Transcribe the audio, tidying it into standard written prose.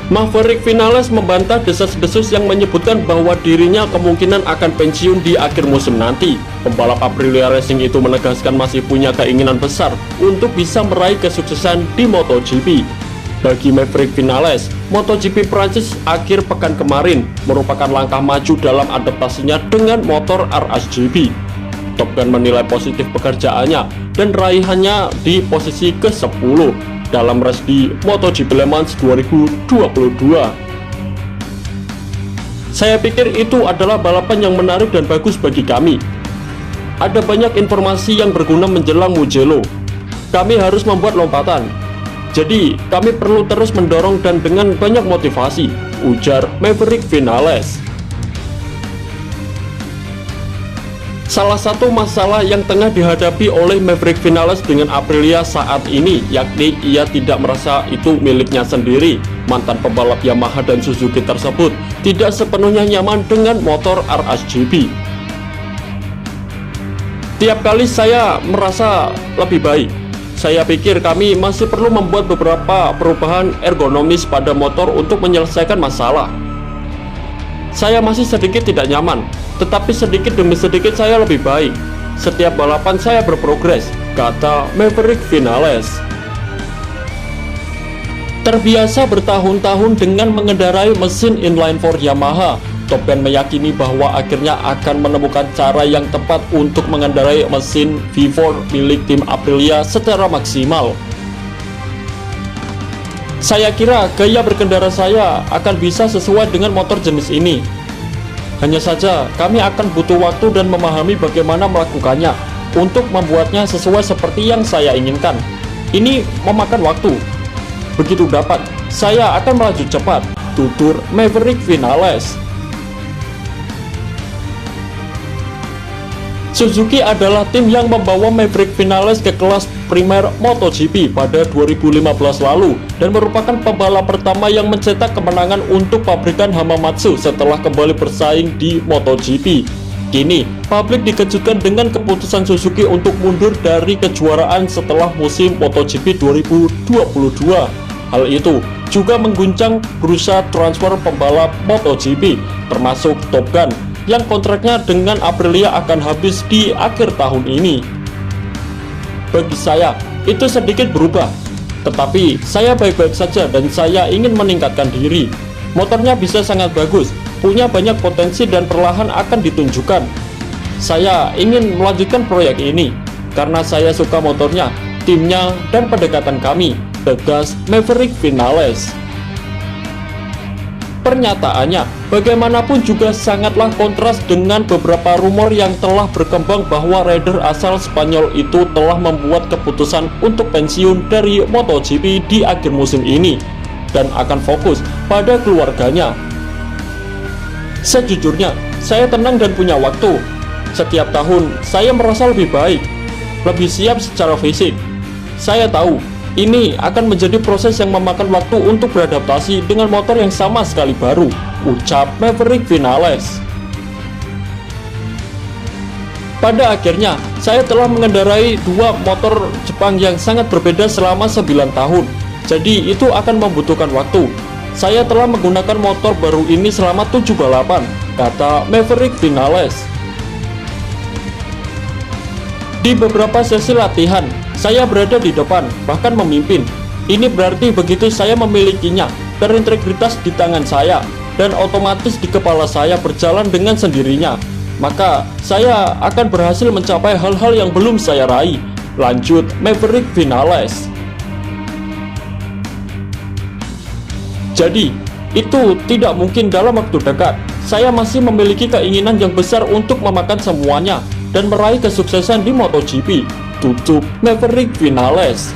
Maverick Vinales membantah desas-desus yang menyebutkan bahwa dirinya kemungkinan akan pensiun di akhir musim nanti. Pembalap Aprilia Racing itu menegaskan masih punya keinginan besar untuk bisa meraih kesuksesan di MotoGP. Bagi Maverick Vinales, MotoGP Prancis akhir pekan kemarin merupakan langkah maju dalam adaptasinya dengan motor RSGP. Top Gun menilai positif pekerjaannya dan raihannya di posisi ke-10 dalam race di MotoGP Le Mans 2022. Saya pikir itu adalah balapan yang menarik dan bagus bagi kami. Ada banyak informasi yang berguna menjelang Mugello. Kami harus membuat lompatan. Jadi, kami perlu terus mendorong dan dengan banyak motivasi, ujar Maverick Vinales. Salah satu masalah yang tengah dihadapi oleh Maverick Vinales dengan Aprilia saat ini, yakni ia tidak merasa itu miliknya sendiri. Mantan pembalap Yamaha dan Suzuki tersebut tidak sepenuhnya nyaman dengan motor RSGP. Tiap kali saya merasa lebih baik. Saya pikir kami masih perlu membuat beberapa perubahan ergonomis pada motor untuk menyelesaikan masalah. Saya masih sedikit tidak nyaman, tetapi sedikit demi sedikit saya lebih baik. Setiap balapan saya berprogres, kata Maverick Vinales. Terbiasa bertahun-tahun dengan mengendarai mesin inline-4 Yamaha, Top Gun meyakini bahwa akhirnya akan menemukan cara yang tepat untuk mengendarai mesin V4 milik tim Aprilia secara maksimal. Saya kira gaya berkendara saya akan bisa sesuai dengan motor jenis ini. Hanya saja kami akan butuh waktu dan memahami bagaimana melakukannya untuk membuatnya sesuai seperti yang saya inginkan. Ini memakan waktu. Begitu dapat, saya akan melaju cepat, tutur Maverick Vinales. Suzuki adalah tim yang membawa Maverick Vinales ke kelas primer MotoGP pada 2015 lalu dan merupakan pembalap pertama yang mencetak kemenangan untuk pabrikan Hamamatsu setelah kembali bersaing di MotoGP. Kini, publik dikejutkan dengan keputusan Suzuki untuk mundur dari kejuaraan setelah musim MotoGP 2022. Hal itu juga mengguncang bursa transfer pembalap MotoGP, termasuk Top Gun, yang kontraknya dengan Aprilia akan habis di akhir tahun ini. Bagi saya, itu sedikit berubah, tetapi saya baik-baik saja dan saya ingin meningkatkan diri. Motornya bisa sangat bagus, punya banyak potensi dan perlahan akan ditunjukkan. Saya ingin melanjutkan proyek ini, karena saya suka motornya, timnya, dan pendekatan kami, tegas Maverick Vinales. Pernyataannya bagaimanapun juga sangatlah kontras dengan beberapa rumor yang telah berkembang bahwa rider asal Spanyol itu telah membuat keputusan untuk pensiun dari MotoGP di akhir musim ini dan akan fokus pada keluarganya. Sejujurnya, saya tenang dan punya waktu. Setiap tahun, saya merasa lebih baik, lebih siap secara fisik. Saya tahu ini akan menjadi proses yang memakan waktu untuk beradaptasi dengan motor yang sama sekali baru, ucap Maverick Vinales. Pada akhirnya, saya telah mengendarai dua motor Jepang yang sangat berbeda selama 9 tahun. Jadi itu akan membutuhkan waktu. Saya telah menggunakan motor baru ini selama 7 balapan, kata Maverick Vinales. Di beberapa sesi latihan, saya berada di depan, bahkan memimpin. Ini berarti begitu saya memilikinya, berintegritas di tangan saya, dan otomatis di kepala saya berjalan dengan sendirinya. Maka, saya akan berhasil mencapai hal-hal yang belum saya raih, lanjut Maverick Vinales. Jadi, itu tidak mungkin dalam waktu dekat. Saya masih memiliki keinginan yang besar untuk memakan semuanya dan meraih kesuksesan di MotoGP, tutup Maverick Vinales.